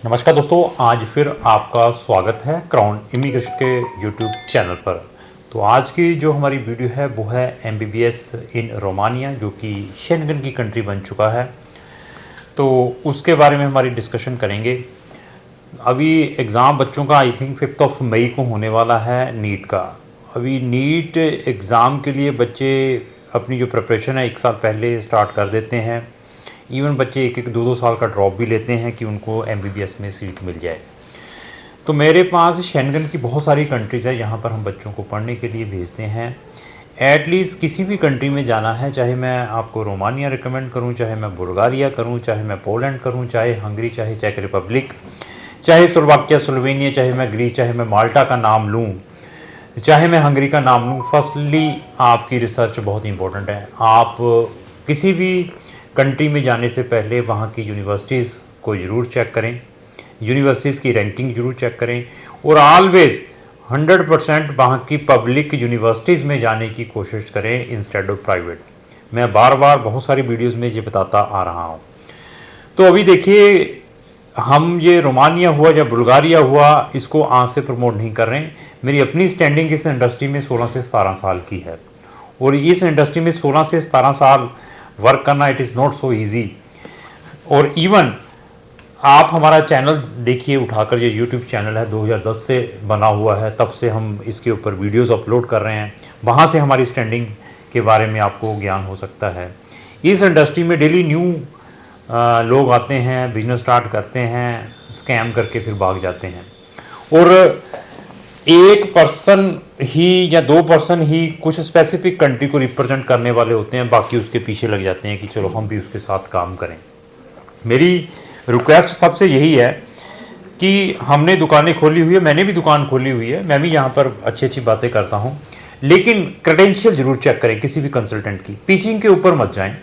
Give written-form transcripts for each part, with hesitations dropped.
नमस्कार दोस्तों, आज फिर आपका स्वागत है क्राउन इमिग्रेशन के यूट्यूब चैनल पर। तो आज की जो हमारी वीडियो है वो है एमबीबीएस इन रोमानिया, जो कि शेंगन की कंट्री बन चुका है। तो उसके बारे में हमारी डिस्कशन करेंगे। अभी एग्ज़ाम बच्चों का आई थिंक 5 मई को होने वाला है नीट का। अभी नीट एग्ज़ाम के लिए बच्चे अपनी जो प्रिपरेशन है 1 साल पहले स्टार्ट कर देते हैं। इवन बच्चे 1-2 साल का ड्रॉप भी लेते हैं कि उनको एमबीबीएस में सीट मिल जाए। तो मेरे पास शेंगन की बहुत सारी कंट्रीज़ है जहाँ पर हम बच्चों को पढ़ने के लिए भेजते हैं। एटलीस्ट किसी भी कंट्री में जाना है, चाहे मैं आपको रोमानिया रिकमेंड करूँ, चाहे मैं बुल्गारिया करूँ, चाहे मैं पोलैंड करूँ, चाहे हंगरी, चाहे चेक रिपब्लिक, चाहे स्लोवाकिया, स्लोवेनिया, चाहे मैं ग्रीस, चाहे मैं माल्टा का नाम लूँ, चाहे मैं हंगरी का नाम लूँ। फर्स्टली आपकी रिसर्च बहुत इंपॉर्टेंट है। आप किसी भी कंट्री में जाने से पहले वहाँ की यूनिवर्सिटीज़ को ज़रूर चेक करें, यूनिवर्सिटीज़ की रैंकिंग ज़रूर चेक करें, और ऑलवेज़ 100% वहाँ की पब्लिक यूनिवर्सिटीज़ में जाने की कोशिश करें इंस्टेड ऑफ प्राइवेट। मैं बार बार बहुत सारी वीडियोज़ में ये बताता आ रहा हूँ। तो अभी देखिए, हम ये रोमानिया हुआ या बुल्गारिया हुआ, इसको आज से प्रमोट नहीं कर रहे हैं। मेरी अपनी स्टैंडिंग इस इंडस्ट्री में 16 से 17 साल की है, और इस इंडस्ट्री में 16 से 17 साल वर्क करना it is not so easy. और इवन आप हमारा चैनल देखिए उठाकर, ये यूट्यूब चैनल है 2010 से बना हुआ है, तब से हम इसके ऊपर वीडियोस अपलोड कर रहे हैं। वहाँ से हमारी स्टैंडिंग के बारे में आपको ज्ञान हो सकता है। इस इंडस्ट्री में डेली न्यू लोग आते हैं, बिजनेस स्टार्ट करते हैं, स्कैम करके फिर भाग जाते हैं, और 1% ही या 2% ही कुछ स्पेसिफिक कंट्री को रिप्रेजेंट करने वाले होते हैं, बाकी उसके पीछे लग जाते हैं कि चलो हम भी उसके साथ काम करें। मेरी रिक्वेस्ट सबसे यही है कि हमने दुकानें खोली हुई है, मैंने भी दुकान खोली हुई है, मैं भी यहाँ पर अच्छी अच्छी बातें करता हूँ, लेकिन क्रेडेंशियल ज़रूर चेक करें किसी भी कंसल्टेंट की। टीचिंग के ऊपर मत जाएं,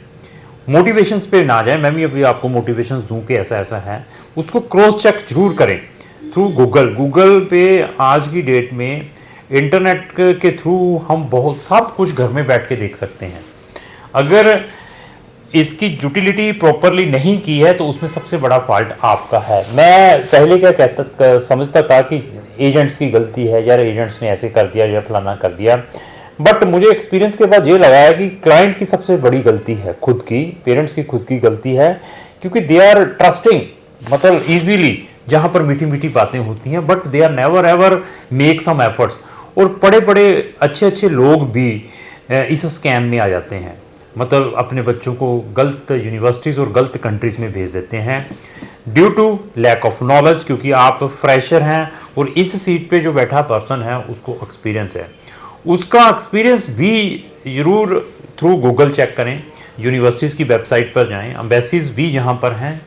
मोटिवेशंस पे ना जाएं। मैं भी अभी आपको मोटिवेशंस दूँ कि ऐसा ऐसा है, उसको क्रॉस चेक जरूर करें थ्रू गूगल पे। आज की डेट में इंटरनेट के थ्रू हम बहुत सब कुछ घर में बैठ के देख सकते हैं। अगर इसकी यूटिलिटी प्रॉपरली नहीं की है तो उसमें सबसे बड़ा फॉल्ट आपका है। मैं पहले क्या समझता था कि एजेंट्स की गलती है, यार एजेंट्स ने ऐसे कर दिया या फलाना कर दिया, बट मुझे एक्सपीरियंस के बाद ये लगाया कि क्लाइंट की सबसे बड़ी गलती है खुद की, पेरेंट्स की खुद की गलती है, क्योंकि दे आर ट्रस्टिंग, मतलब ईजीली जहाँ पर मीठी मीठी बातें होती हैं, but they are never ever make some efforts. और बड़े बड़े अच्छे अच्छे लोग भी इस स्कैम में आ जाते हैं, मतलब अपने बच्चों को गलत यूनिवर्सिटीज़ और गलत कंट्रीज़ में भेज देते हैं due to lack of knowledge, क्योंकि आप फ्रेशर हैं और इस सीट पे जो बैठा पर्सन है उसको एक्सपीरियंस है। उसका एक्सपीरियंस भी ज़रूर थ्रू गूगल चेक करें, यूनिवर्सिटीज़ की वेबसाइट पर जाएं, एम्बेसीज भी यहाँ पर हैं,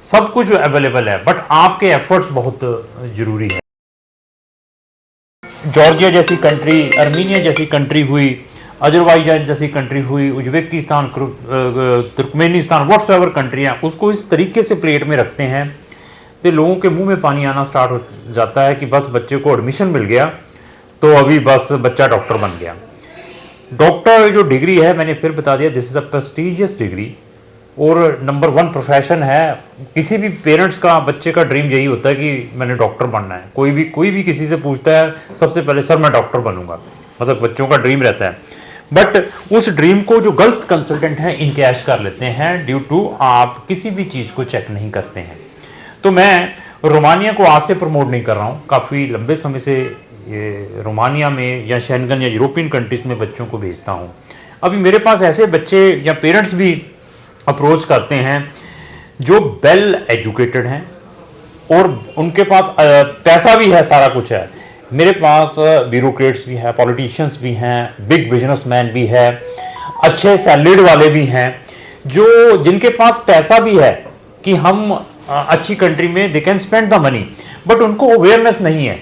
सब कुछ अवेलेबल है, बट आपके एफर्ट्स बहुत ज़रूरी है। जॉर्जिया जैसी कंट्री, अर्मीनिया जैसी कंट्री हुई, अजरबैजान जैसी कंट्री हुई, उज्बेकिस्तान, तुर्कमेनिस्तान, व्हाट्सएवर कंट्री है, उसको इस तरीके से प्लेट में रखते हैं तो लोगों के मुंह में पानी आना स्टार्ट हो जाता है कि बस बच्चे को एडमिशन मिल गया तो अभी बस बच्चा डॉक्टर बन गया। डॉक्टर जो डिग्री है, मैंने फिर बता दिया, this is a prestigious degree और नंबर 1 प्रोफेशन है। किसी भी पेरेंट्स का, बच्चे का ड्रीम यही होता है कि मैंने डॉक्टर बनना है। कोई भी किसी से पूछता है सबसे पहले, सर मैं डॉक्टर बनूंगा, मतलब बच्चों का ड्रीम रहता है। बट उस ड्रीम को जो गलत कंसल्टेंट हैं इनकैश कर लेते हैं ड्यू टू आप किसी भी चीज़ को चेक नहीं करते हैं। तो मैं रोमानिया को आज से प्रमोट नहीं कर रहा हूँ, काफ़ी लंबे समय से ये रोमानिया में या शेंगन या यूरोपियन कंट्रीज़ में बच्चों को भेजता हूँ। अभी मेरे पास ऐसे बच्चे या पेरेंट्स भी अप्रोच करते हैं जो वेल एजुकेटेड हैं और उनके पास पैसा भी है, सारा कुछ है। मेरे पास ब्यूरोक्रेट्स भी हैं, पॉलिटिशियंस भी हैं, बिग बिजनेसमैन भी है, अच्छे सैलरीड वाले भी हैं, जो जिनके पास पैसा भी है कि हम अच्छी कंट्री में they can spend the money, but उनको अवेयरनेस नहीं है।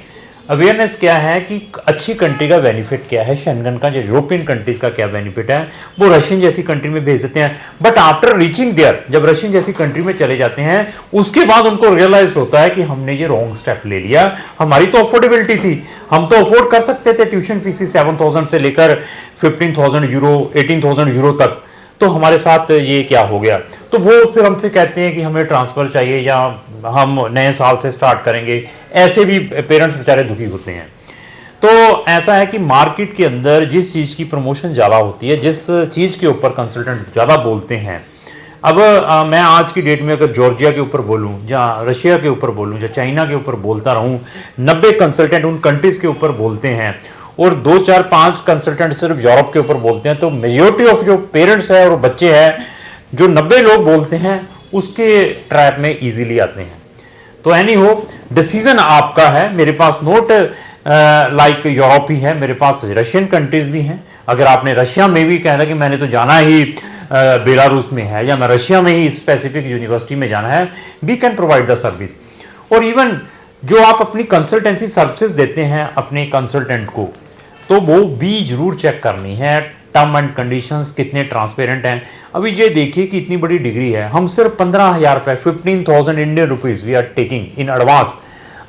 अवेयरनेस क्या है कि अच्छी कंट्री का बेनिफिट क्या है, शेंगन का या यूरोपियन कंट्रीज का क्या बेनिफिट है, वो रशियन जैसी कंट्री में भेज देते हैं। बट आफ्टर रीचिंग देयर, जब रशियन जैसी कंट्री में चले जाते हैं, उसके बाद उनको रियलाइज होता है कि हमने ये रॉन्ग स्टेप ले लिया। हमारी तो अफोर्डेबिलिटी थी, हम तो अफोर्ड कर सकते थे ट्यूशन फीस 7,000 से लेकर 15,000 यूरो, 18,000 यूरो तक, तो हमारे साथ ये क्या हो गया। तो वो फिर हमसे कहते हैं कि हमें ट्रांसफ़र चाहिए या हम नए साल से स्टार्ट करेंगे। ऐसे भी पेरेंट्स बेचारे दुखी होते हैं। तो ऐसा है कि मार्केट के अंदर जिस चीज़ की प्रमोशन ज़्यादा होती है, जिस चीज़ के ऊपर कंसल्टेंट ज़्यादा बोलते हैं, अब मैं आज की डेट में अगर जॉर्जिया के ऊपर बोलूं या रशिया के ऊपर बोलूं या चाइना के ऊपर बोलता रहूं, 90 कंसल्टेंट उन कंट्रीज़ के ऊपर बोलते हैं और 2 4 5 कंसल्टेंट सिर्फ यूरोप के ऊपर बोलते हैं, तो मेजोरिटी ऑफ जो पेरेंट्स है और बच्चे हैं, जो 90 लोग बोलते हैं, उसके ट्रैप में ईजिली आते हैं। तो एनी हो, डिसीजन आपका है। मेरे पास नोट लाइक यूरोप ही है, मेरे पास रशियन कंट्रीज भी हैं। अगर आपने रशिया में भी कहना कि मैंने तो जाना ही बेलारूस में है या मैं रशिया में ही स्पेसिफिक यूनिवर्सिटी में जाना है, we can provide the service. और इवन जो आप अपनी कंसल्टेंसी सर्विसेज देते हैं अपने कंसल्टेंट को, तो वो भी जरूर चेक करनी है, टर्म एंड कंडीशंस कितने ट्रांसपेरेंट हैं। अभी ये देखिए कि इतनी बड़ी डिग्री है, हम सिर्फ 15,000 रुपये 15,000 Indian rupees we are taking in advance.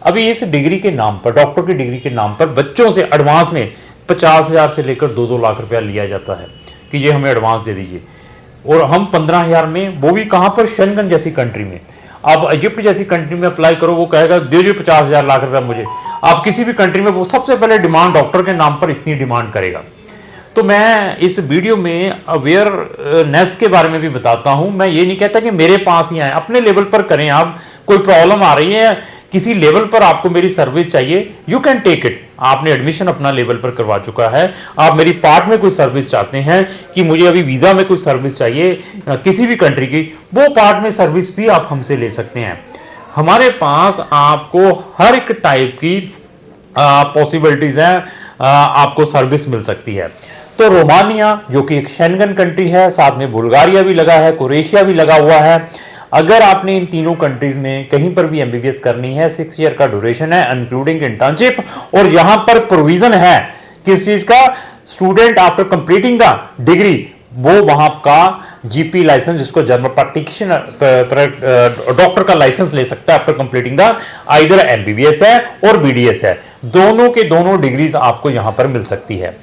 अभी इस डिग्री के नाम पर, डॉक्टर की डिग्री के नाम पर बच्चों से एडवांस में 50,000 से लेकर 2-2 लाख रुपया लिया जाता है कि ये हमें एडवांस दे दीजिए। और हम 15,000 में, वो भी कहाँ पर, शेंगन जैसी कंट्री में। आप इजिप्ट जैसी कंट्री में अप्लाई करो, वो कहेगा दीजिए 50,000 लाख रुपया मुझे। आप किसी भी कंट्री में, वो सबसे पहले डिमांड डॉक्टर के नाम पर इतनी डिमांड करेगा। तो मैं इस वीडियो में अवेयरनेस के बारे में भी बताता हूं। मैं ये नहीं कहता कि मेरे पास ही आए, अपने लेवल पर करें। आप कोई प्रॉब्लम आ रही है किसी लेवल पर, आपको मेरी सर्विस चाहिए, यू कैन टेक इट। आपने एडमिशन अपना लेवल पर करवा चुका है, आप मेरी पार्ट में कोई सर्विस चाहते हैं कि मुझे अभी वीजा में कोई सर्विस चाहिए किसी भी कंट्री की, वो पार्ट में सर्विस भी आप हमसे ले सकते हैं। हमारे पास आपको हर एक टाइप की पॉसिबिलिटीज हैं, आपको सर्विस मिल सकती है। तो रोमानिया जो कि एक शेंगन कंट्री है, साथ में बुल्गारिया भी लगा है, क्रोएशिया भी लगा हुआ है। अगर आपने इन तीनों कंट्रीज में कहीं पर भी एमबीबीएस करनी है, 6 ईयर का ड्यूरेशन है इंक्लूडिंग इंटर्नशिप, और यहां पर प्रोविजन है किस चीज का, student after completing the degree वो वहां का जीपी लाइसेंस, जिसको जनरल प्रैक्टिशनर डॉक्टर का लाइसेंस ले सकता है after completing the either MBBS है और बीडीएस है। दोनों के दोनों डिग्रीज आपको यहां पर मिल सकती है।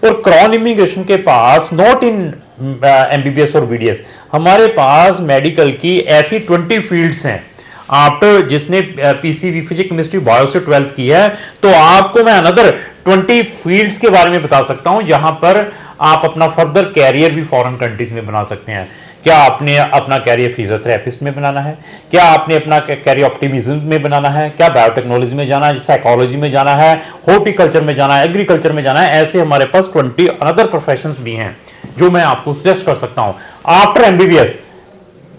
और क्राउन इमिग्रेशन के पास नॉट इन एमबीबीएस और बीडीएस, हमारे पास मेडिकल की ऐसी 20 फील्ड्स हैं। आफ्टर जिसने पीसीबी फिजिक्स केमिस्ट्री बायो से 12th की है, तो आपको मैं अनदर 20 फील्ड्स के बारे में बता सकता हूं जहां पर आप अपना फर्दर कैरियर भी फॉरेन कंट्रीज में बना सकते हैं। क्या आपने अपना कैरियर फिजियोथेरेपिस्ट में बनाना है, क्या आपने अपना कैरियर ऑप्टिमिज्म में बनाना है, क्या बायोटेक्नोलॉजी में जाना है, साइकोलॉजी में जाना है, हॉर्टिकल्चर में जाना है, एग्रीकल्चर में जाना है, ऐसे हमारे पास 20 अनदर प्रोफेशंस भी हैं जो मैं आपको सजेस्ट कर सकता हूं।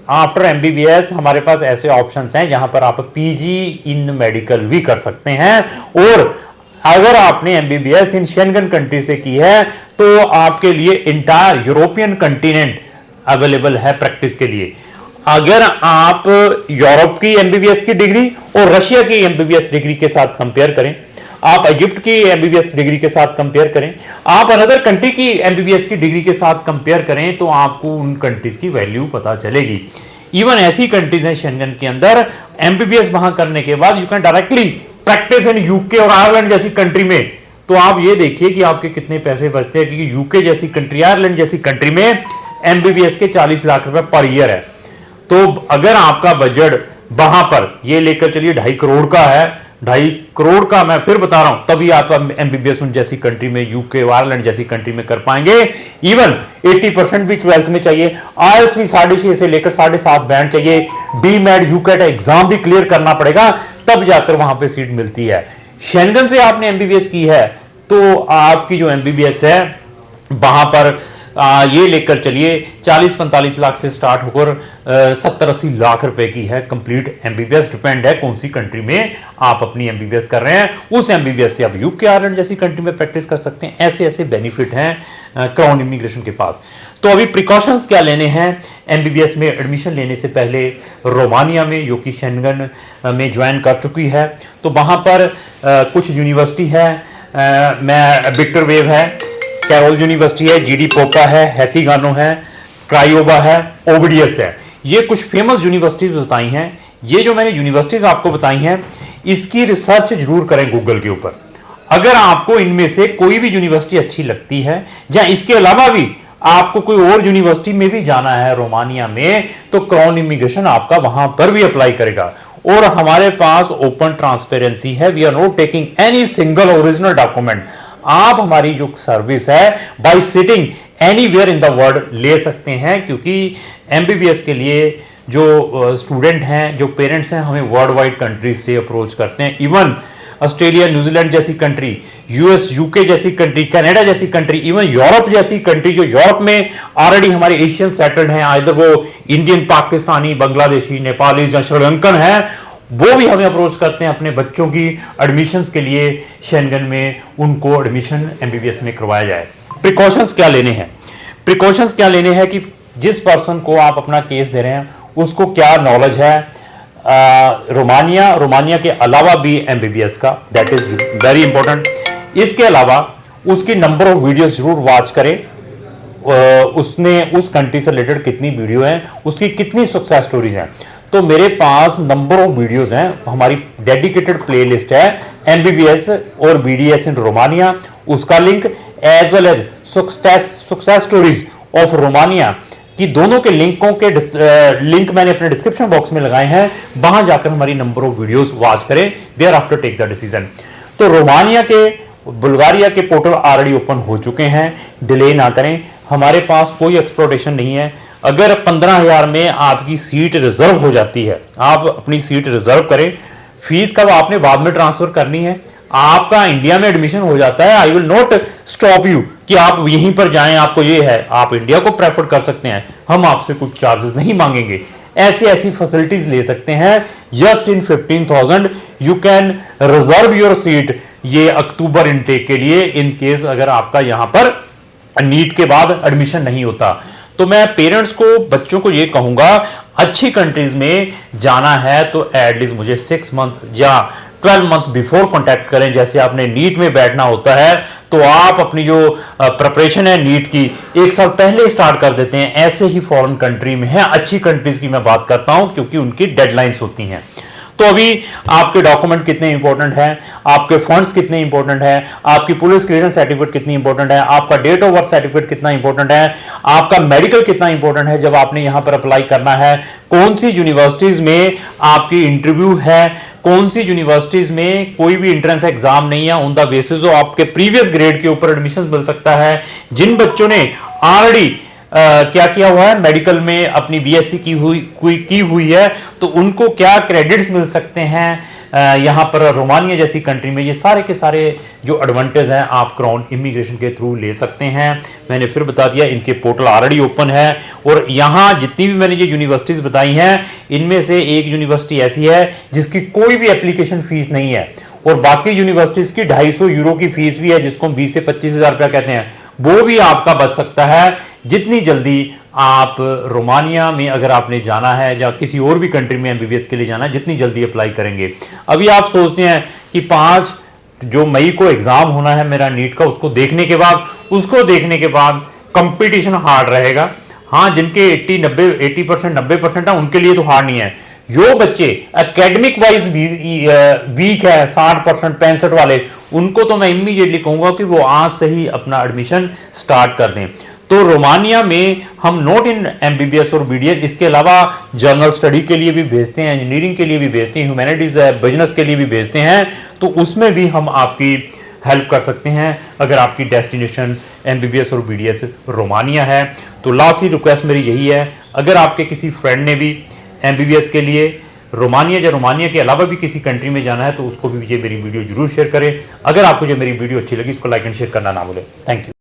आफ्टर एमबीबीएस हमारे पास ऐसे ऑप्शंस हैं जहां पर आप पीजी इन मेडिकल भी कर सकते हैं। और अगर आपने एमबीबीएस इन शेंगन कंट्री से की है, तो आपके लिए इंटायर यूरोपियन कंटिनेंट अवेलेबल है प्रैक्टिस के लिए। अगर आप यूरोप की एमबीबीएस की डिग्री और रशिया की एमबीबीएस डिग्री के साथ कंपेयर करें, आप इजिप्ट की एमबीबीएस डिग्री के साथ कंपेयर करें, आप अनदर कंट्री की एमबीबीएस की डिग्री के साथ कंपेयर करें, तो आपको उन कंट्रीज की वैल्यू पता चलेगी। इवन ऐसी कंट्रीज हैं शेंगन के अंदर, एमबीबीएस वहां करने के बाद you can directly practice in UK और आयरलैंड जैसी कंट्री में। तो आप ये देखिए कि आपके कितने पैसे बचते हैं, क्योंकि यूके जैसी कंट्री, आयरलैंड जैसी कंट्री में एमबीबीएस के 40 लाख रुपए पर ईयर है। तो अगर आपका बजट वहां पर ये लेकर चलिए 2.5 करोड़ का है, 2.5 करोड़ का मैं फिर बता रहा हूं, तभी आप एमबीबीएस उन जैसी कंट्री में, यूके आयरलैंड जैसी कंट्री में कर पाएंगे। इवन 80% भी 12th में चाहिए, आईएलटीएस भी 6.5 से लेकर 7.5 बैंड चाहिए, डीमैट यूकेट एग्जाम भी क्लियर करना पड़ेगा, तब जाकर वहां पे सीट मिलती है। शेंगन से आपने एमबीबीएस की है, तो आपकी जो एमबीबीएस है वहां पर ये लेकर चलिए 40-45 लाख से स्टार्ट होकर 70-80 लाख रुपए की है कंप्लीट एमबीबीएस। डिपेंड है कौन सी कंट्री में आप अपनी एमबीबीएस कर रहे हैं, उस एमबीबीएस से आप यूके आयरलैंड जैसी कंट्री में प्रैक्टिस कर सकते हैं। ऐसे ऐसे बेनिफिट हैं क्राउन इमिग्रेशन के पास। तो अभी प्रिकॉशंस क्या लेने हैं एमबीबीएस में एडमिशन लेने से पहले? रोमानिया में, जो कि शेंगन में ज्वाइन कर चुकी है, तो वहां पर कुछ यूनिवर्सिटी है, मैं विक्टर वेव है, कैरोल यूनिवर्सिटी है, जीडी पोका है, हैतीगानो है, क्रायोबा है, ओबीडीएस है। ये कुछ फेमस यूनिवर्सिटीज बताई हैं। ये जो मैंने यूनिवर्सिटीज आपको बताई हैं, इसकी रिसर्च जरूर करें गूगल के ऊपर। अगर आपको इनमें से कोई भी यूनिवर्सिटी अच्छी लगती है, या इसके अलावा भी आपको कोई और यूनिवर्सिटी में भी जाना है रोमानिया में, तो क्राउन इमिग्रेशन आपका वहां पर भी अप्लाई करेगा। और हमारे पास ओपन ट्रांसपेरेंसी है, we are not taking any single original document. आप हमारी जो सर्विस है by sitting anywhere in the world ले सकते हैं, क्योंकि एमबीबीएस के लिए जो स्टूडेंट हैं, जो पेरेंट्स हैं, हमें वर्ल्ड वाइड कंट्रीज से अप्रोच करते हैं। इवन ऑस्ट्रेलिया, न्यूजीलैंड जैसी कंट्री, यूएस, यूके जैसी कंट्री, कनाडा जैसी कंट्री, इवन यूरोप जैसी कंट्री, जो यूरोप में ऑलरेडी हमारे एशियन सेटल्ड हैं, आइदर वो इंडियन, पाकिस्तानी, बांग्लादेशी, नेपाली या श्रीलंकन हैं, वो भी हमें अप्रोच करते हैं अपने बच्चों की एडमिशंस के लिए शेंगन में, उनको एडमिशन एमबीबीएस में करवाया जाए। प्रिकॉशंस क्या लेने हैं? प्रिकॉशंस क्या लेने हैं कि जिस पर्सन को आप अपना केस दे रहे हैं उसको क्या नॉलेज है रोमानिया के अलावा भी एमबीबीएस का, दैट इज वेरी इंपॉर्टेंट। इसके अलावा उसकी नंबर ऑफ वीडियोस जरूर वॉच करें, उसने उस कंट्री से रिलेटेड कितनी वीडियो हैं, उसकी कितनी सक्सेस स्टोरीज हैं। तो मेरे पास नंबर ऑफ वीडियोस हैं, हमारी डेडिकेटेड प्लेलिस्ट है एमबीबीएस और बीडीएस इन रोमानिया, उसका link as well as success stories of Romania कि दोनों के लिंक मैंने अपने डिस्क्रिप्शन बॉक्स में लगाए हैं, वहां जाकर हमारी नंबर ऑफ वीडियोस वॉच करें, thereafter take the decision. तो रोमानिया के, बुल्गारिया के पोर्टल ऑलरेडी ओपन हो चुके हैं, डिले ना करें, हमारे पास कोई एक्सप्लोटेशन नहीं है। अगर 15,000 में आपकी सीट रिजर्व हो जाती है, आप अपनी सीट रिजर्व करें, फीस कब आपने बाद में ट्रांसफर करनी है, आपका इंडिया में एडमिशन हो जाता है, I will not stop you कि आप यहीं पर जाएं, आपको ये है, आप इंडिया को प्रेफर कर सकते हैं, हम आपसे कुछ चार्जेस नहीं मांगेंगे। ऐसी फैसिलिटीज ले सकते हैं। Just in 15,000 you can reserve your seat ये अक्टूबर इनटेक के लिए, इन केस अगर आपका यहां पर नीट के बाद एडमिशन नहीं होता। तो मैं पेरेंट्स को, बच्चों को ये कहूंगा, अच्छी कंट्रीज में जाना है तो एटलीस्ट मुझे 6 मंथ या 12 मंथ बिफोर कांटेक्ट करें। जैसे आपने नीट में बैठना होता है तो आप अपनी जो प्रिपरेशन है नीट की 1 साल पहले स्टार्ट कर देते हैं, ऐसे ही फॉरेन कंट्री में है, अच्छी कंट्रीज की मैं बात करता हूं, क्योंकि उनकी डेडलाइंस होती हैं। तो अभी आपके डॉक्यूमेंट कितने इंपॉर्टेंट हैं, आपके फंड्स कितने इंपॉर्टेंट हैं, आपकी पुलिस क्लियरेंस सर्टिफिकेट कितनी इंपॉर्टेंट है, आपका डेट ऑफ बर्थ सर्टिफिकेट कितना इंपॉर्टेंट है, आपका मेडिकल कितना इंपॉर्टेंट है जब आपने यहां पर अप्लाई करना है, कौन सी यूनिवर्सिटीज में आपकी इंटरव्यू है, कौन सी यूनिवर्सिटीज में कोई भी एंट्रेंस एग्जाम नहीं है, ऑन द बेसिस ऑफ आपके प्रीवियस ग्रेड के ऊपर एडमिशन मिल सकता है। जिन बच्चों ने ऑलरेडी क्या किया हुआ है, मेडिकल में अपनी बीएससी की हुई है, तो उनको क्या क्रेडिट्स मिल सकते हैं यहां पर रोमानिया जैसी कंट्री में, ये सारे के सारे जो एडवांटेज हैं आप क्राउन इमिग्रेशन के थ्रू ले सकते हैं। मैंने फिर बता दिया, इनके पोर्टल ऑलरेडी ओपन है, और यहां जितनी भी मैंने ये यूनिवर्सिटीज बताई हैं, इनमें से एक यूनिवर्सिटी ऐसी है जिसकी कोई भी एप्लीकेशन फीस नहीं है, और बाकी यूनिवर्सिटीज की 250 यूरो की फीस भी है, जिसको 20 से 25,000 रुपया कहते हैं, वो भी आपका बच सकता है। जितनी जल्दी आप रोमानिया में अगर आपने जाना है या किसी और भी कंट्री में एमबीबीएस के लिए जाना है, जितनी जल्दी अप्लाई करेंगे। अभी आप सोचते हैं कि 5 जो मई को एग्जाम होना है मेरा नीट का, उसको देखने के बाद कंपटीशन हार्ड रहेगा। हाँ, जिनके 80% 90% है उनके लिए तो हार्ड नहीं है। जो बच्चे एकेडमिक वाइज वीक है, 60% 65 वाले, उनको तो मैं इमीडिएटली कहूंगा कि वो आज से ही अपना एडमिशन स्टार्ट कर दें। तो रोमानिया में हम नॉट इन एमबीबीएस और बीडीएस, इसके अलावा जर्नल स्टडी के लिए भी भेजते हैं, इंजीनियरिंग के लिए भी भेजते हैं, ह्यूमैनिटीज बिजनेस के लिए भी भेजते हैं, तो उसमें भी हम आपकी हेल्प कर सकते हैं अगर आपकी डेस्टिनेशन एमबीबीएस और बीडीएस रोमानिया है। तो लास्ट ही रिक्वेस्ट मेरी यही है, अगर आपके किसी फ्रेंड ने भी एमबीबीएस के लिए रोमानिया या रोमानिया के अलावा भी किसी कंट्री में जाना है, तो उसको भी ये मेरी वीडियो जरूर शेयर करें। अगर आपको जो मेरी वीडियो अच्छी लगी, इसको लाइक एंड शेयर करना ना भूलें। Thank you.